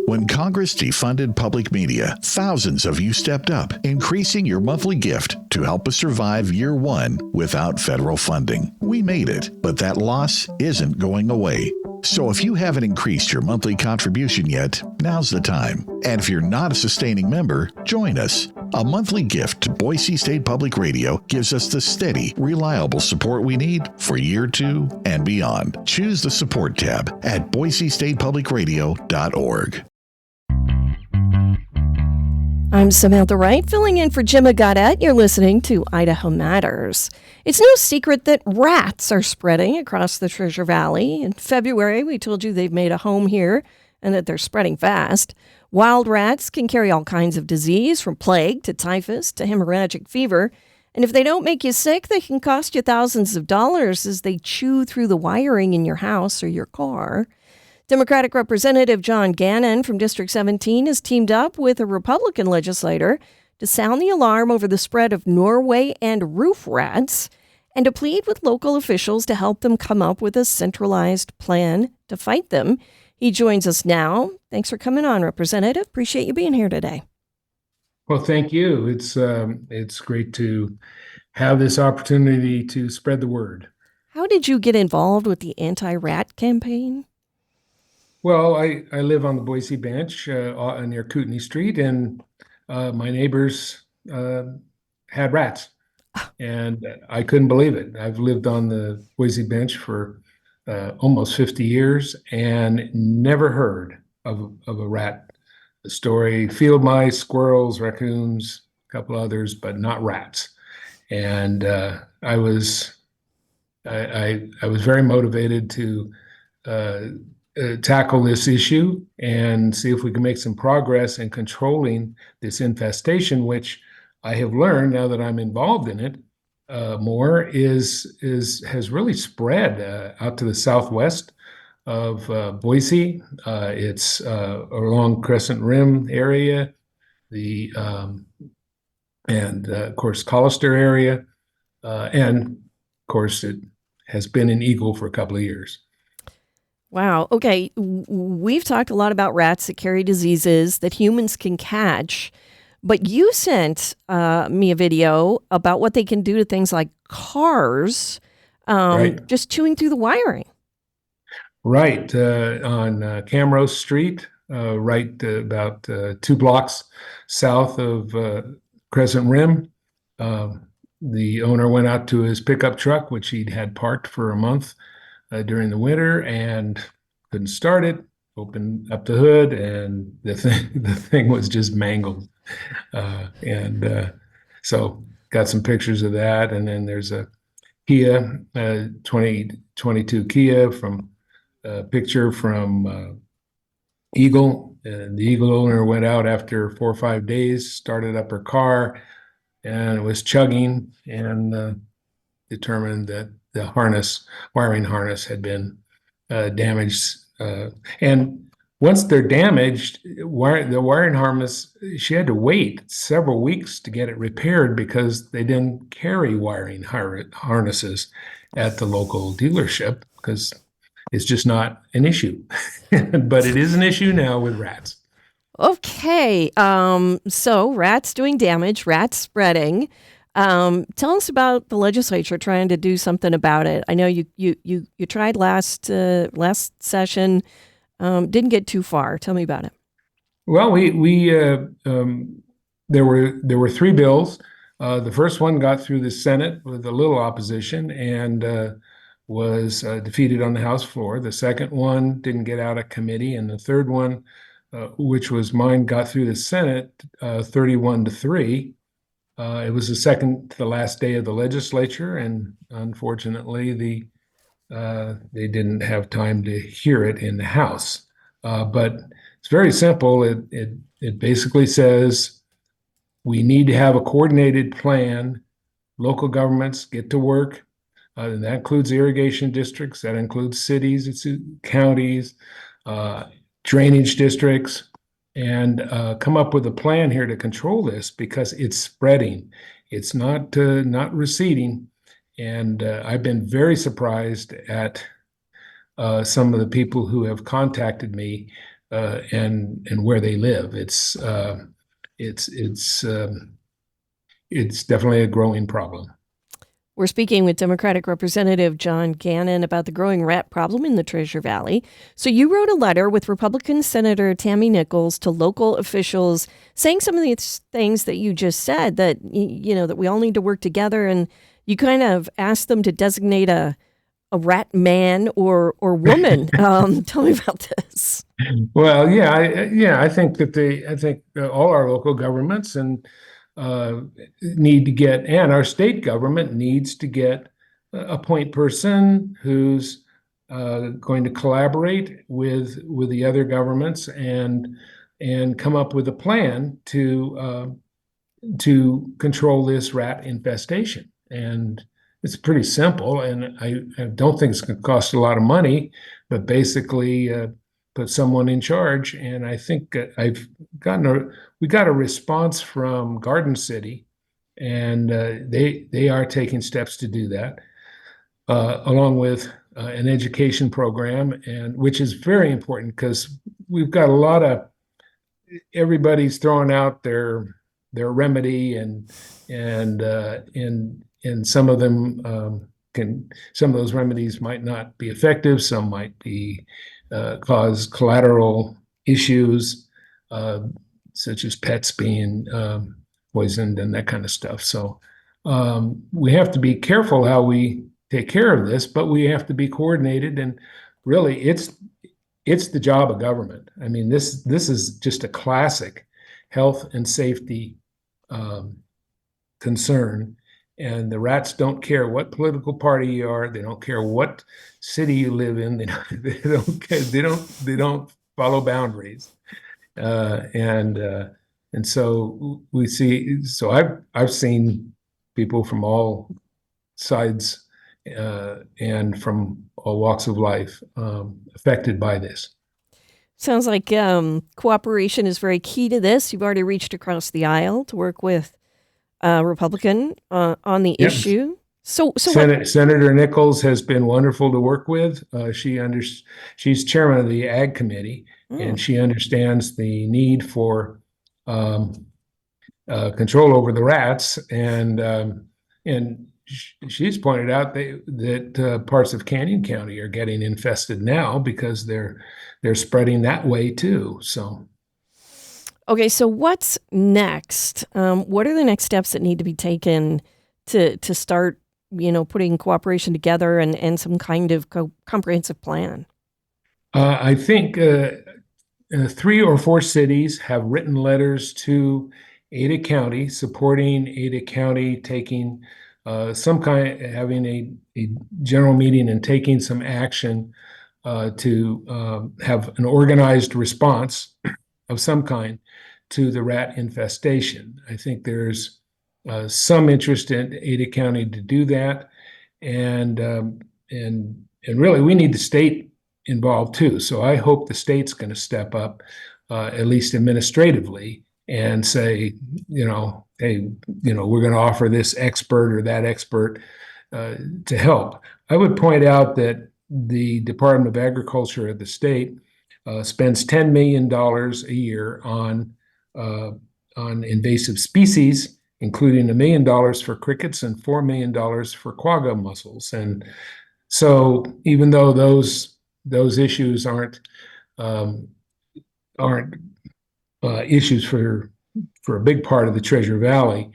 When Congress defunded public media, thousands of you stepped up, increasing your monthly gift to help us survive year one without federal funding. We made it, but that loss isn't going away. So if you haven't increased your monthly contribution yet, now's the time. And if you're not a sustaining member, join us. A monthly gift to Boise State Public Radio gives us the steady, reliable support we need for year two and beyond. Choose the support tab at boisestatepublicradio.org. I'm Samantha Wright, filling in for Jim Gaudette. You're listening to Idaho Matters. It's no secret that rats are spreading across the Treasure Valley. In February, we told you they've made a home here and that they're spreading fast. Wild rats can carry all kinds of disease, from plague to typhus to hemorrhagic fever. And if they don't make you sick, they can cost you thousands of dollars as they chew through the wiring in your house or your car. Democratic Representative John Gannon from District 17 has teamed up with a Republican legislator to sound the alarm over the spread of Norway and roof rats and to plead with local officials to help them come up with a centralized plan to fight them. He joins us now. Thanks for coming on, Representative. Appreciate you being here today. Well, thank you. It's great to have this opportunity to spread the word. How did you get involved with the anti-rat campaign? Well, I live on the Boise Bench near Kootenai Street, and my neighbors had rats, and I couldn't believe it. I've lived on the Boise Bench for almost 50 years and never heard of a rat story. Field mice, squirrels, raccoons, a couple others, but not rats. And I was very motivated to tackle this issue and see if we can make some progress in controlling this infestation, which I have learned now that I'm involved in it more has really spread out to the southwest of Boise. It's along Crescent Rim area, and of course Collister area, and of course it has been in Eagle for a couple of years. Wow. Okay. We've talked a lot about rats that carry diseases that humans can catch, but you sent me a video about what they can do to things like cars, Right. just chewing through the wiring. Right. On Camrose Street, right about 2 blocks south of Crescent Rim. The owner went out to his pickup truck, which he'd had parked for a month during the winter, and couldn't start it. Opened up the hood, and the thing was just mangled. So got some pictures of that, and then there's a Kia 2022 Kia from a picture from Eagle, and the Eagle owner went out after 4 or 5 days, started up her car, and it was chugging, and determined that the wiring harness had been damaged. And once they're damaged, the wiring harness, she had to wait several weeks to get it repaired because they didn't carry wiring harnesses at the local dealership because it's just not an issue. But it is an issue now with rats. Okay. So rats doing damage, rats spreading. Tell us about the legislature trying to do something about it. I know you tried last session, didn't get too far. Tell me about it. Well, there were 3 bills. The first one got through the Senate with a little opposition and was defeated on the House floor. The second one didn't get out of committee, and the third one, which was mine, got through the Senate 31-3. It was the second to the last day of the legislature, and unfortunately, they didn't have time to hear it in the House. But it's very simple. It basically says we need to have a coordinated plan. Local governments get to work. And that includes irrigation districts. That includes cities, it's counties, drainage districts, and come up with a plan here to control this because it's spreading. It's not receding. And I've been very surprised at some of the people who have contacted me and where they live. It's definitely a growing problem. We're speaking with Democratic Representative John Gannon about the growing rat problem in the Treasure Valley. So you wrote a letter with Republican Senator Tammy Nichols to local officials saying some of these things that you just said, that, that we all need to work together. And you kind of asked them to designate a rat man or woman. Tell me about this. Well, I think all our local governments and need to get, and our state government needs to get a point person who's going to collaborate with the other governments and come up with a plan to control this rat infestation. And it's pretty simple, and I don't think it's going to cost a lot of money, but basically put someone in charge. And I think we got a response from Garden City, and they are taking steps to do that, along with an education program, and which is very important because we've got a lot of everybody's throwing out their remedy, and some of them some of those remedies might not be effective. Some might be cause collateral issues, such as pets being poisoned and that kind of stuff. So we have to be careful how we take care of this, but we have to be coordinated. And really, it's the job of government. I mean, this is just a classic health and safety concern. And the rats don't care what political party you are. They don't care what city you live in. They don't care. They don't follow boundaries. And so we see. So I've seen people from all sides and from all walks of life affected by this. Sounds like cooperation is very key to this. You've already reached across the aisle to work with Republican on the issue. So Senator Nichols has been wonderful to work with. She's chairman of the Ag Committee, and she understands the need for control over the rats. And she's pointed out that parts of Canyon County are getting infested now because they're spreading that way too. So. Okay, so what's next? What are the next steps that need to be taken to start, putting cooperation together and some kind of comprehensive plan? I think 3 or 4 cities have written letters to Ada County, supporting Ada County taking having a general meeting and taking some action to have an organized response of some kind to the rat infestation. I think there's some interest in Ada County to do that, and really we need the state involved too. So I hope the state's going to step up, at least administratively, and say, hey, we're going to offer this expert or that expert to help. I would point out that the Department of Agriculture of the state spends $10 million a year on invasive species, including $1 million for crickets and $4 million for quagga mussels. And so, even though those issues aren't issues for a big part of the Treasure Valley,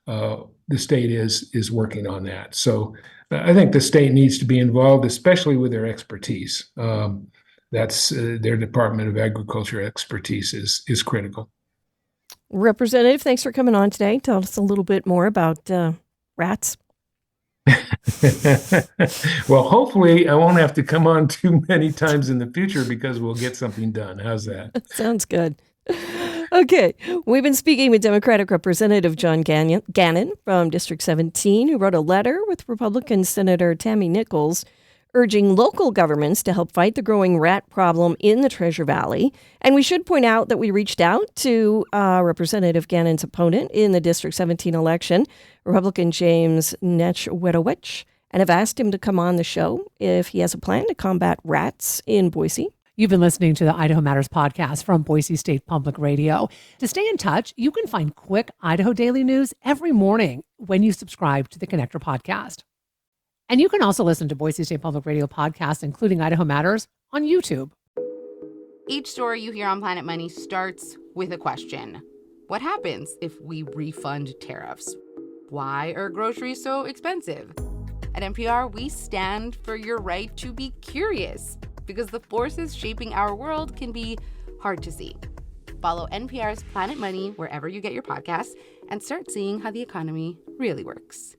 the state is working on that. So I think the state needs to be involved, especially with their expertise. That's their Department of Agriculture expertise is critical. Representative, thanks for coming on today. Tell us a little bit more about rats. Well, hopefully I won't have to come on too many times in the future because we'll get something done. How's that? Sounds good. Okay, we've been speaking with Democratic Representative John Gannon from District 17, who wrote a letter with Republican Senator Tammy Nichols urging local governments to help fight the growing rat problem in the Treasure Valley. And we should point out that we reached out to Representative Gannon's opponent in the District 17 election, Republican James Nechwedowich, and have asked him to come on the show if he has a plan to combat rats in Boise. You've been listening to the Idaho Matters podcast from Boise State Public Radio. To stay in touch, you can find quick Idaho daily news every morning when you subscribe to the Connector podcast. And you can also listen to Boise State Public Radio podcasts, including Idaho Matters, on YouTube. Each story you hear on Planet Money starts with a question. What happens if we refund tariffs? Why are groceries so expensive? At NPR, we stand for your right to be curious, because the forces shaping our world can be hard to see. Follow NPR's Planet Money wherever you get your podcasts and start seeing how the economy really works.